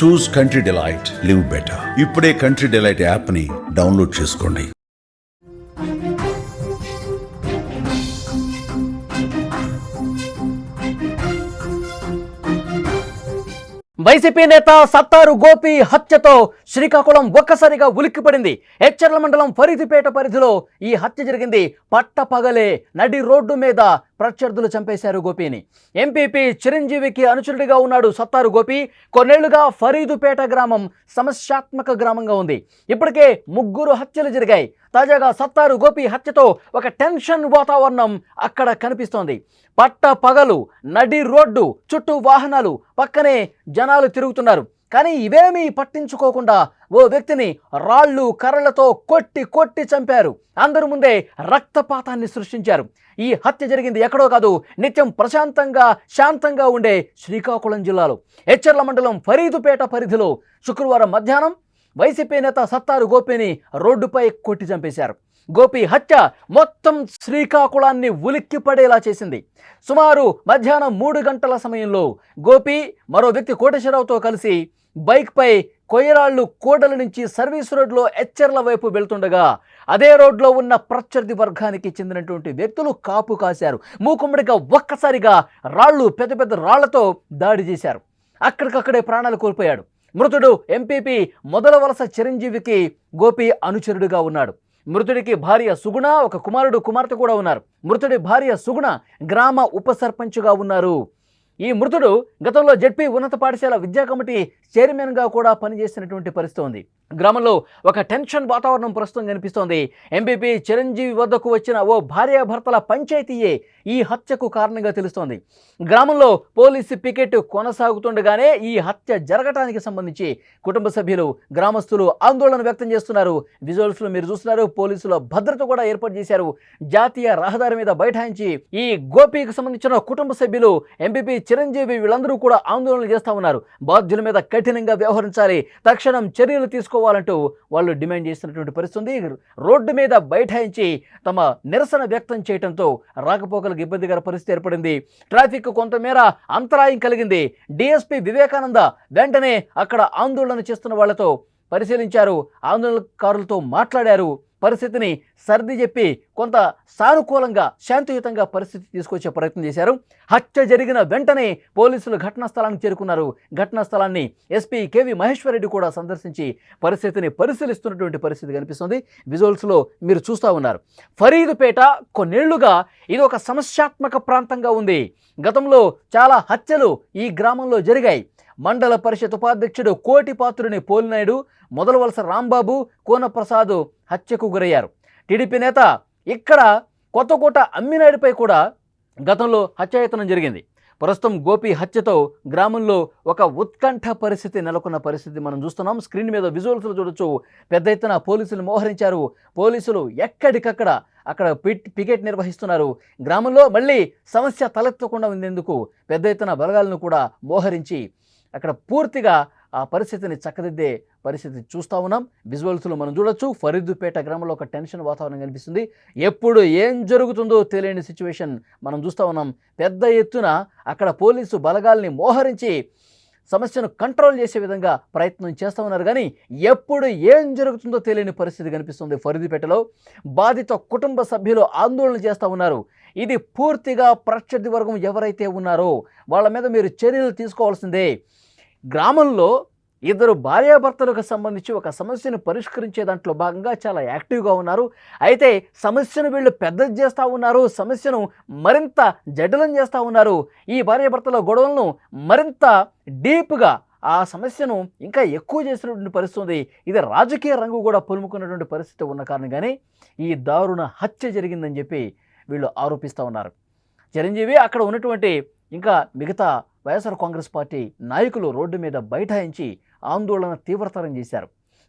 చూస్ country delight, live better. ఇప్పుడే country delight యాప్ని download చేసుకోండి. వైసీపీ నేత సత్తారు గోపి హత్యతో శ్రీకాకుళం ఒక్కసారిగా ఉలిక్కిపడింది. ఎచ్చర్ల మండలం ఫరీదుపేట పరిధిలో ఈ హత్య జరిగింది. పట్టపగలే నడి రోడ్డు మీద ప్రత్యర్థులు చంపేశారు గోపిని. ఎంపీపీ చిరంజీవికి అనుచరుడిగా ఉన్నాడు సత్తారు గోపి. కొన్నేళ్లుగా ఫరీదుపేట గ్రామం సమస్యాత్మక గ్రామంగా ఉంది. ఇప్పటికే 3 హత్యలు జరిగాయి. తాజాగా సత్తారు గోపి హత్యతో ఒక టెన్షన్ వాతావరణం అక్కడ కనిపిస్తోంది. పట్టపగలు నడి రోడ్డు, చుట్టూ వాహనాలు, పక్కనే జనాలు తిరుగుతున్నారు. కానీ ఇవేమీ పట్టించుకోకుండా ఓ వ్యక్తిని రాళ్ళు కర్రలతో కొట్టి చంపారు. అందరి ముందే రక్తపాతాన్ని సృష్టించారు. ఈ హత్య జరిగింది ఎక్కడో కాదు, నిత్యం ప్రశాంతంగా శాంతంగా ఉండే శ్రీకాకుళం జిల్లాలో ఎచ్చర్ల మండలం ఫరీదుపేట పరిధిలో శుక్రవారం మధ్యాహ్నం వైసీపీ నేత సత్తారు గోపిని రోడ్డుపై కొట్టి చంపేశారు. గోపి హత్య మొత్తం శ్రీకాకుళాన్ని ఉలిక్కిపడేలా చేసింది. సుమారు మధ్యాహ్నం 3 గంటల సమయంలో గోపి మరో వ్యక్తి కోటేశ్వరరావుతో కలిసి బైక్పై కొయ్యరాళ్లు కోడల నుంచి సర్వీస్ రోడ్లో ఎచ్చర్ల వైపు వెళ్తుండగా అదే రోడ్లో ఉన్న ప్రత్యర్థి వర్గానికి చెందినటువంటి వ్యక్తులు కాపు కాశారు. మూకుమ్మడిగా ఒక్కసారిగా పెద్ద పెద్ద రాళ్లతో దాడి చేశారు. అక్కడికక్కడే ప్రాణాలు కోల్పోయాడు. మృతుడు ఎంపీపీ మొదల వలస చిరంజీవికి గోపి అనుచరుడుగా ఉన్నాడు. మృతుడికి భార్య సుగుణ, ఒక కుమార్తె కూడా ఉన్నారు. మృతుడి భార్య సుగుణ గ్రామ ఉప సర్పంచ్గా ఉన్నారు. ఈ మృతుడు గతంలో జెడ్పీ ఉన్నత పాఠశాల విద్యా కమిటీ చైర్మన్గా కూడా పనిచేసినటువంటి పరిస్థితి ఉంది. గ్రామంలో ఒక టెన్షన్ వాతావరణం ప్రస్తుతం కనిపిస్తోంది. ఎంపీపీ చిరంజీవి వద్దకు వచ్చిన ఓ భార్యాభర్తల పంచాయతీయే ఈ హత్యకు కారణంగా తెలుస్తోంది. గ్రామంలో పోలీసు పికెట్ కొనసాగుతుండగానే ఈ హత్య జరగటానికి సంబంధించి కుటుంబ సభ్యులు, గ్రామస్తులు ఆందోళన వ్యక్తం చేస్తున్నారు. విజువల్స్లో మీరు చూస్తున్నారు. పోలీసుల భద్రత కూడా ఏర్పాటు చేశారు. జాతీయ రహదారి మీద బైఠాయించి ఈ గోపికి సంబంధించిన కుటుంబ సభ్యులు, ఎంపీపీ చిరంజీవి వీళ్ళందరూ కూడా ఆందోళన చేస్తూ ఉన్నారు. బాధ్యుల మీద కఠినంగా వ్యవహరించాలి, తక్షణం చర్యలు తీసుకోవాలంటూ వాళ్ళు డిమాండ్ చేస్తున్నటువంటి పరిస్థితి. రోడ్డు మీద బైఠాయించి తమ నిరసన వ్యక్తం చేయడంతో రాకపోకలకు ఇబ్బందికర పరిస్థితి ఏర్పడింది. ట్రాఫిక్ కొంతమేర అంతరాయం కలిగింది. డీఎస్పీ వివేకానంద వెంటనే అక్కడ ఆందోళన చేస్తున్న వాళ్లతో పరిశీలించారు, ఆందోళనకారులతో మాట్లాడారు. పరిస్థితిని సర్ది చెప్పి కొంత సానుకూలంగా శాంతియుతంగా పరిస్థితి తీసుకొచ్చే ప్రయత్నం చేశారు. హత్య జరిగిన వెంటనే పోలీసులు ఘటనా స్థలానికి చేరుకున్నారు. ఘటనా స్థలాన్ని ఎస్పీ కేవి మహేశ్వరరెడ్డి కూడా సందర్శించి పరిస్థితిని పరిశీలిస్తున్నటువంటి పరిస్థితి కనిపిస్తుంది. విజువల్స్లో మీరు చూస్తూ ఉన్నారు. ఫరీదుపేట కొన్నేళ్లుగా ఇది ఒక సమస్యాత్మక ప్రాంతంగా ఉంది. గతంలో చాలా హత్యలు ఈ గ్రామంలో జరిగాయి. మండల పరిషత్ ఉపాధ్యక్షుడు కోటిపాత్రుని పోలినాయుడు, మొదల వలస రాంబాబు, కోనప్రసాద్ హత్యకు గురయ్యారు. టీడీపీ నేత ఇక్కడ కొత్తకోట అమ్మినాయుడిపై కూడా గతంలో హత్యాయత్నం జరిగింది. ప్రస్తుతం గోపి హత్యతో గ్రామంలో ఒక ఉత్కంఠ పరిస్థితి నెలకొన్న పరిస్థితి మనం చూస్తున్నాం. స్క్రీన్ మీద విజువల్స్లో చూడొచ్చు. పెద్ద ఎత్తున పోలీసులు మోహరించారు. పోలీసులు ఎక్కడికక్కడ అక్కడ పికెట్ నిర్వహిస్తున్నారు. గ్రామంలో మళ్ళీ సమస్య తలెత్తకుండా ఉండేందుకు పెద్ద ఎత్తున బలగాలను కూడా మోహరించి అక్కడ పూర్తిగా ఆ పరిస్థితిని చక్కదిద్దే పరిస్థితి చూస్తూ ఉన్నాం. విజువల్స్లో మనం చూడొచ్చు. ఫరీదుపేట గ్రామంలో ఒక టెన్షన్ వాతావరణం కనిపిస్తుంది. ఎప్పుడు ఏం జరుగుతుందో తెలియని సిచ్యువేషన్ మనం చూస్తూ ఉన్నాం. పెద్ద ఎత్తున అక్కడ పోలీసు బలగాల్ని మోహరించి సమస్యను కంట్రోల్ చేసే విధంగా ప్రయత్నం చేస్తూ ఉన్నారు. కానీ ఎప్పుడు ఏం జరుగుతుందో తెలియని పరిస్థితి కనిపిస్తుంది. ఫరీదుపేటలో బాధిత కుటుంబ సభ్యులు ఆందోళన చేస్తూ ఉన్నారు. ఇది పూర్తిగా ప్రత్యర్థి వర్గం ఎవరైతే ఉన్నారో వాళ్ళ మీద మీరు చర్యలు తీసుకోవాల్సిందే. గ్రామంలో 2 భార్యాభర్తలకు సంబంధించి ఒక సమస్యను పరిష్కరించే దాంట్లో భాగంగా చాలా యాక్టివ్గా ఉన్నారు. అయితే సమస్యను వీళ్ళు పెద్దది చేస్తూ ఉన్నారు, సమస్యను మరింత జటిలం చేస్తూ ఉన్నారు. ఈ భార్యాభర్తల గొడవలను మరింత డీప్గా ఆ సమస్యను ఇంకా ఎక్కువ చేసినటువంటి పరిస్థితి. ఇది రాజకీయ రంగు కూడా పులుముకున్నటువంటి పరిస్థితి ఉన్న కారణంగానే ఈ దారుణ హత్య జరిగిందని చెప్పి వీళ్ళు ఆరోపిస్తూ ఉన్నారు. చిరంజీవి అక్కడ ఉన్నటువంటి ఇంకా మిగతా వైఎస్ఆర్ కాంగ్రెస్ పార్టీ నాయకులు రోడ్డు మీద బైఠాయించి ఆందోళన తీవ్రతరం చేశారు.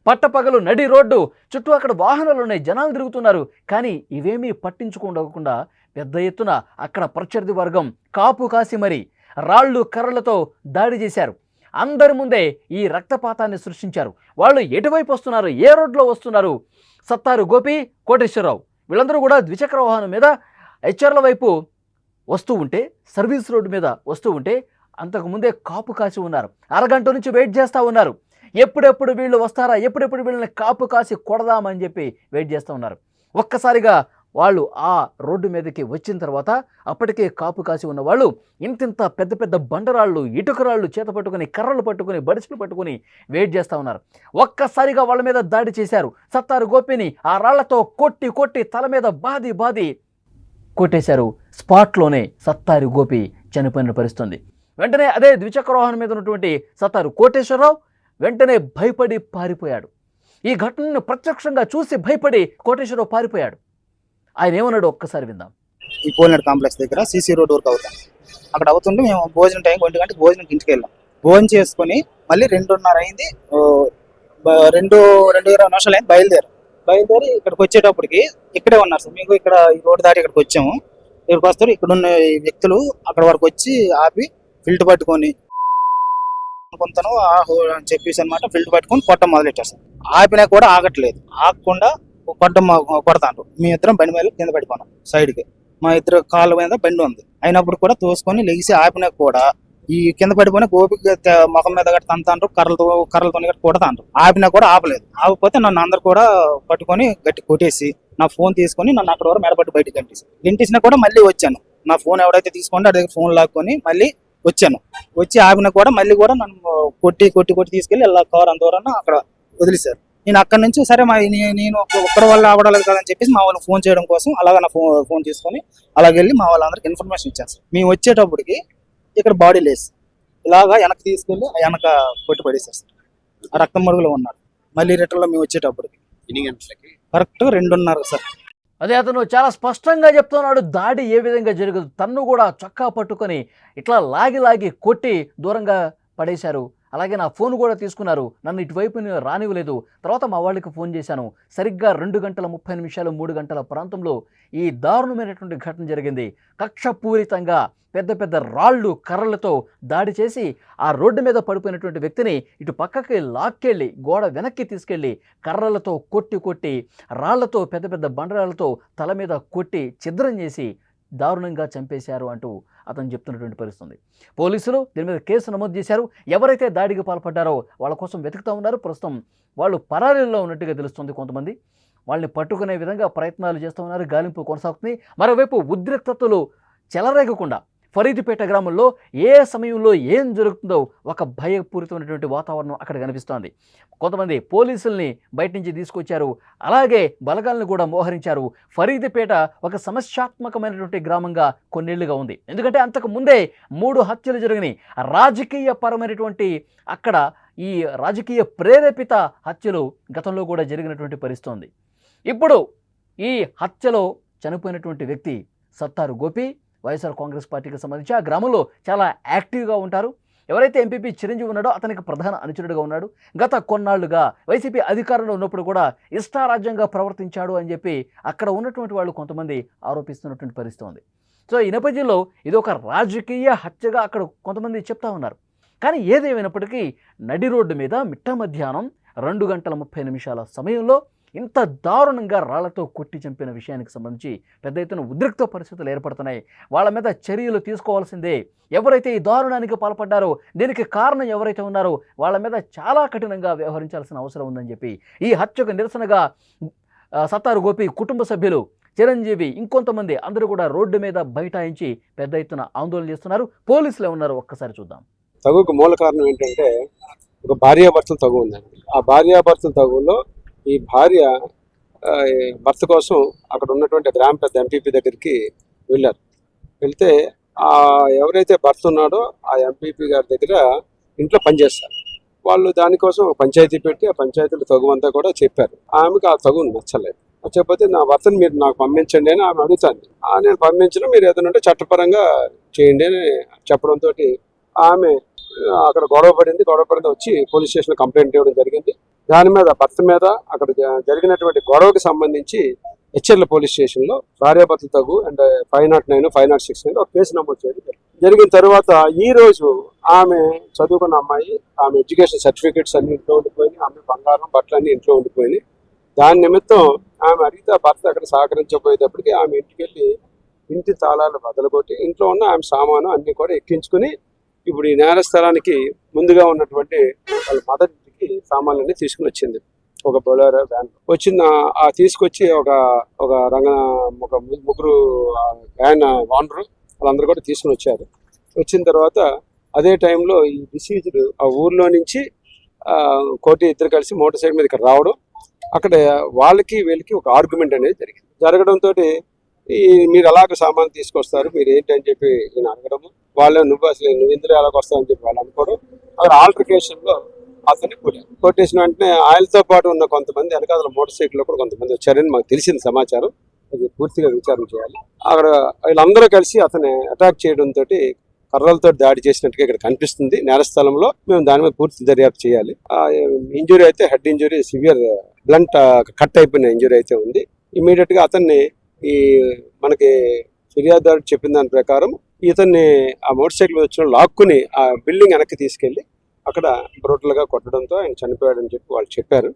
పట్టపగలు నడి రోడ్డు, చుట్టూ అక్కడ వాహనాలు ఉన్నాయి, జనాలు తిరుగుతున్నారు. కానీ ఇవేమీ పట్టించుకోకుండా పెద్ద ఎత్తున అక్కడ ప్రత్యర్థి వర్గం కాపు కాసి మరి కర్రలతో దాడి చేశారు. అందరి ముందే ఈ రక్తపాతాన్ని సృష్టించారు. వాళ్ళు ఎటువైపు వస్తున్నారు, ఏ రోడ్లో వస్తున్నారు? సత్తారు గోపి, కోటేశ్వరరావు వీళ్ళందరూ కూడా ద్విచక్ర వాహనం మీద ఎచ్చర్ల వైపు వస్తూ ఉంటే, సర్వీస్ రోడ్డు మీద వస్తూ ఉంటే అంతకుముందే కాపు కాసి ఉన్నారు. అరగంట నుంచి వెయిట్ చేస్తూ ఉన్నారు. ఎప్పుడెప్పుడు వీళ్ళు వస్తారా, ఎప్పుడెప్పుడు వీళ్ళని కాపు కాసి కొడదామని చెప్పి వెయిట్ చేస్తూ ఉన్నారు. ఒక్కసారిగా వాళ్ళు ఆ రోడ్డు మీదకి వచ్చిన తర్వాత అప్పటికే కాపు కాసి ఉన్న వాళ్ళు ఇంతింత పెద్ద పెద్ద బండరాళ్ళు, ఇటుకరాళ్ళు చేత పట్టుకుని, కర్రలు పట్టుకుని, బడిసెలు పట్టుకుని వెయిట్ చేస్తూ ఉన్నారు. ఒక్కసారిగా వాళ్ళ మీద దాడి చేశారు. సత్తారు గోపిని ఆ రాళ్లతో కొట్టి కొట్టి తల మీద బాది కొట్టేశారు. స్పాట్లోనే సత్తారు గోపి చనిపోయిన పరిస్థితుంది. వెంటనే అదే ద్విచక్ర వాహనం మీద ఉన్నటువంటి సత్తారు కోటేశ్వరరావు వెంటనే భయపడి పారిపోయాడు. ఈ ఘటనను ప్రత్యక్షంగా చూసి భయపడి కోటేశ్వరరావు పారిపోయాడు. ఆయన ఏమన్నాడు ఒక్కసారి విందాం. ఈ పోలినట్ కాంప్లెక్స్ దగ్గర సీసీ రోడ్ వర్క్ అవుతాం. అక్కడ అవుతుంటే మేము భోజనం టైం 1 గంటకి భోజనంకి ఇంటికి వెళ్ళాం. భోజనం చేసుకుని మళ్ళీ 2:30 అయింది, 2:20 నిమిషాలు అయింది బయలుదేరి ఇక్కడికి వచ్చేటప్పటికి ఇక్కడే ఉన్నారు సార్. మీకు ఇక్కడ ఈ రోడ్డు దాటి ఇక్కడికి వచ్చాము. ఇక్కడికి వస్తారు, ఇక్కడ ఉన్న వ్యక్తులు అక్కడ వరకు వచ్చి ఆపి ఫిల్ట్ పట్టుకొని కొంతను అని చెప్పేసి అనమాట ఫిల్ట్ పట్టుకొని కొట్టం మొదలెట్టారు సార్. ఆపినా కూడా ఆగట్లేదు, ఆగకుండా కొడతాండ్రు. మీ ఇద్దరం బండి మీద కింద పడిపోయినాం సైడ్కి. మా ఇద్దరు కాళ్ళ మీద బండి ఉంది, అయినప్పుడు కూడా తోసుకొని లెగిసి ఆపినా కూడా ఈ కింద పడిపోయిన గోపికి ముఖం మీద గట్టి తంతాండ్రు, కర్రలతో గట్టి కొడతాండ్రు. ఆపినా కూడా ఆపలేదు. ఆపకపోతే నన్ను అందరు కూడా పట్టుకొని గట్టి కొట్టేసి నా ఫోన్ తీసుకొని నన్ను అక్కడ వరకు మెడపట్టి బయటకు గంటేసినా కూడా మళ్ళీ వచ్చాను. నా ఫోన్ ఎవడైతే తీసుకుంటే అదే ఫోన్ లాక్కొని మళ్ళీ వచ్చాను. వచ్చి ఆపిన కూడా మళ్ళీ కూడా నన్ను కొట్టి తీసుకెళ్ళి ఇలా కవర్ అంతవరకు అక్కడ వదిలేశారు. నేను అక్కడ నుంచి సరే నేను ఒక్కడి వల్ల ఆవడలేదు కదని చెప్పేసి మా వాళ్ళకి ఫోన్ చేయడం కోసం అలాగ నా ఫోన్ తీసుకొని అలాగ వెళ్ళి మా వాళ్ళందరికి ఇన్ఫర్మేషన్ ఇచ్చాను సార్. మేము వచ్చేటప్పటికి ఇక్కడ బాడీ లేసి ఇలాగా వెనక్కి తీసుకెళ్ళి వెనక కొట్టి పడేశారు సార్. ఆ రక్తం మరుగులో ఉన్నారు. మళ్ళీ రిటర్న్లో మేము వచ్చేటప్పటికి కరెక్ట్ 2:30 సార్. అదే అతను చాలా స్పష్టంగా చెప్తున్నాడు దాడి ఏ విధంగా జరగదు. తన్ను కూడా చొక్కా పట్టుకొని ఇట్లా లాగి కొట్టి దూరంగా పడేశారు. అలాగే నా ఫోన్ కూడా తీసుకున్నారు, నన్ను ఇటువైపు రానివ్వలేదు. తర్వాత మా వాళ్ళకి ఫోన్ చేశాను. సరిగ్గా 2:30 3 గంటల ప్రాంతంలో ఈ దారుణమైనటువంటి ఘటన జరిగింది. కక్షపూరితంగా పెద్ద రాళ్ళు కర్రలతో దాడి చేసి ఆ రోడ్డు మీద పడిపోయినటువంటి వ్యక్తిని ఇటు పక్కకి లాక్కెళ్ళి గోడ వెనక్కి తీసుకెళ్ళి కర్రలతో కొట్టి రాళ్లతో పెద్ద బండరాళ్లతో తల మీద కొట్టి ఛిద్రం చేసి దారుణంగా చంపేశారు అంటూ అతను చెప్తున్నటువంటి పరిస్థితుంది. పోలీసులు దీని మీద కేసు నమోదు చేశారు. ఎవరైతే దాడికి పాల్పడ్డారో వాళ్ళ కోసం వెతుకుతూ ఉన్నారు. ప్రస్తుతం వాళ్ళు పరారీలో ఉన్నట్టుగా తెలుస్తుంది. కొంతమంది వాళ్ళని పట్టుకునే విధంగా ప్రయత్నాలు చేస్తూ ఉన్నారు. గాలింపు కొనసాగుతుంది. మరోవైపు ఉద్రిక్తతలు చెలరేగకుండా ఫరీదుపేట గ్రామంలో ఏ సమయంలో ఏం జరుగుతుందో ఒక భయపూరితమైనటువంటి వాతావరణం అక్కడ కనిపిస్తోంది. కొంతమంది పోలీసుల్ని బయట నుంచి తీసుకొచ్చారు. అలాగే బలగాలను కూడా మోహరించారు. ఫరీదుపేట ఒక సమస్యాత్మకమైనటువంటి గ్రామంగా కొన్నేళ్లుగా ఉంది. ఎందుకంటే అంతకు ముందే 3 హత్యలు జరిగినాయి. రాజకీయ పరమైనటువంటి అక్కడ ఈ రాజకీయ ప్రేరేపిత హత్యలు గతంలో కూడా జరిగినటువంటి పరిస్థితి ఉంది. ఇప్పుడు ఈ హత్యలో చనిపోయినటువంటి వ్యక్తి సత్తారు గోపి వైఎస్ఆర్ కాంగ్రెస్ పార్టీకి సంబంధించి ఆ గ్రామంలో చాలా యాక్టివ్గా ఉంటారు. ఎవరైతే ఎంపీపీ చిరంజీవి ఉన్నాడో అతనికి ప్రధాన అనుచరుడుగా ఉన్నాడు. గత కొన్నాళ్లుగా వైసీపీ అధికారంలో ఉన్నప్పుడు కూడా ఇష్టారాజ్యంగా ప్రవర్తించాడు అని చెప్పి అక్కడ ఉన్నటువంటి వాళ్ళు కొంతమంది ఆరోపిస్తున్నటువంటి పరిస్థితి ఉంది. సో ఈ నేపథ్యంలో ఇది ఒక రాజకీయ హత్యగా అక్కడ కొంతమంది చెప్తా ఉన్నారు. కానీ ఏదేమైనప్పటికీ నడి రోడ్డు మీద మిట్ట మధ్యాహ్నం 2:30 సమయంలో ఇంత దారుణంగా రాళ్లతో కొట్టి చంపిన విషయానికి సంబంధించి పెద్ద ఎత్తున ఉద్రిక్త పరిస్థితులు ఏర్పడుతున్నాయి. వాళ్ళ మీద చర్యలు తీసుకోవాల్సిందే. ఎవరైతే ఈ దారుణానికి పాల్పడ్డారో, దీనికి కారణం ఎవరైతే ఉన్నారో వాళ్ళ మీద చాలా కఠినంగా వ్యవహరించాల్సిన అవసరం ఉందని చెప్పి ఈ హత్యకు నిరసనగా సత్తారు గోపి కుటుంబ సభ్యులు, చిరంజీవి, ఇంకొంతమంది అందరూ కూడా రోడ్డు మీద బైఠాయించి పెద్ద ఎత్తున ఆందోళన చేస్తున్నారు. పోలీసులు ఏమన్నారు ఒక్కసారి చూద్దాం. తగుకు మూల కారణం ఏంటంటే ఒక భార్యాభర్తల తగు ఉందండి. ఆ భార్యాభర్తల తగులో ఈ భార్య భర్త కోసం అక్కడ ఉన్నటువంటి గ్రామ పెద్ద ఎంపీపీ దగ్గరికి వెళ్ళారు. వెళ్తే ఎవరైతే భర్త ఉన్నాడో ఆ ఎంపీపీ గారి దగ్గర ఇంట్లో పనిచేస్తారు. వాళ్ళు దానికోసం పంచాయతీ పెట్టి ఆ పంచాయతీలో తగు అంతా కూడా చెప్పారు. ఆమెకు ఆ తగు నచ్చలేదు. చెప్పకపోతే నా భర్తను మీరు నాకు పంపించండి అని ఆమె అడుగుతాను. నేను పంపించను, మీరు ఏదైనా ఉంటే చట్టపరంగా చేయండి అని చెప్పడంతో ఆమె అక్కడ గొడవ పడింది వచ్చి పోలీస్ స్టేషన్ కంప్లైంట్ ఇవ్వడం జరిగింది. దాని మీద భర్త మీద అక్కడ జరిగినటువంటి గొడవకి సంబంధించి హెచ్ఎల్ పోలీస్ స్టేషన్లో భార్యాభర్తల తగు అండ్ 509, 506 ఒక కేసు నమోదు చేయడం జరిగిన తర్వాత ఈ రోజు ఆమె చదువుకున్న అమ్మాయి, ఆమె ఎడ్యుకేషన్ సర్టిఫికేట్స్ అన్ని ఇంట్లో ఉండిపోయినాయి, ఆమె బంగారం బట్టలు అన్ని ఇంట్లో ఉండిపోయినాయి. దాని నిమిత్తం ఆమె అడిగితే భర్త అక్కడ సహకరించబోయేటప్పటికి ఆమె ఇంటికి వెళ్ళి ఇంటి తాళాలు బదలగొట్టి ఇంట్లో ఉన్న ఆమె సామాను అన్ని కూడా ఎక్కించుకుని ఇప్పుడు ఈ నేర స్థలానికి ముందుగా ఉన్నటువంటి వాళ్ళ మదర్కి సామాన్లన్నీ తీసుకుని వచ్చింది ఒక బొలెరో వ్యాన్. వచ్చిన ఆ తీసుకొచ్చి ఒక ముగ్గురు వ్యాన్ ఓనరు వాళ్ళందరూ కూడా తీసుకుని వచ్చారు. వచ్చిన తర్వాత అదే టైంలో ఈ డిసీజ్డ్ ఆ ఊర్లో నుంచి కోటి ఇద్దరు కలిసి మోటార్ సైకిల్ మీద ఇక్కడ రావడం, అక్కడ వాళ్ళకి వీళ్ళకి ఒక ఆర్గ్యుమెంట్ అనేది జరగడంతో మీరు అలాగ సామాన్ తీసుకొస్తారు, మీరు ఏంటి అని చెప్పి నేను అడగడము, వాళ్ళు నువ్వు ఇందులో ఎలాగ వస్తావని చెప్పి వాళ్ళు అనుకోవడం. అక్కడ ఆల్టర్కేషన్ లో అతన్ని కొట్టేసిన వెంటనే ఆయనతో పాటు ఉన్న కొంతమంది వెనకాల మోటార్ సైకిల్ లో కూడా కొంతమంది వచ్చారని మాకు తెలిసిన సమాచారం. అది పూర్తిగా విచారణ చేయాలి. అక్కడ వీళ్ళందరూ కలిసి అతన్ని అటాక్ చేయడంతో కర్రలతో దాడి చేసినట్టుగా ఇక్కడ కనిపిస్తుంది నేరస్థలంలో. మేము దాని మీద పూర్తి దర్యాప్తు చేయాలి. ఆ ఇంజురీ అయితే head injury, severe blunt cut అయిపోయిన ఇంజురీ అయితే ఉంది. ఇమీడియట్ గా అతన్ని మనకి ఫిర్యాదుదారు చెప్పిన దాని ప్రకారం ఇతన్ని ఆ మోటార్ సైకిల్ వచ్చిన లాక్కుని ఆ బిల్డింగ్ వెనక్కి తీసుకెళ్లి అక్కడ బ్రూటల్ గా కొట్టడంతో ఆయన చనిపోయాడని చెప్పి వాళ్ళు చెప్పారు.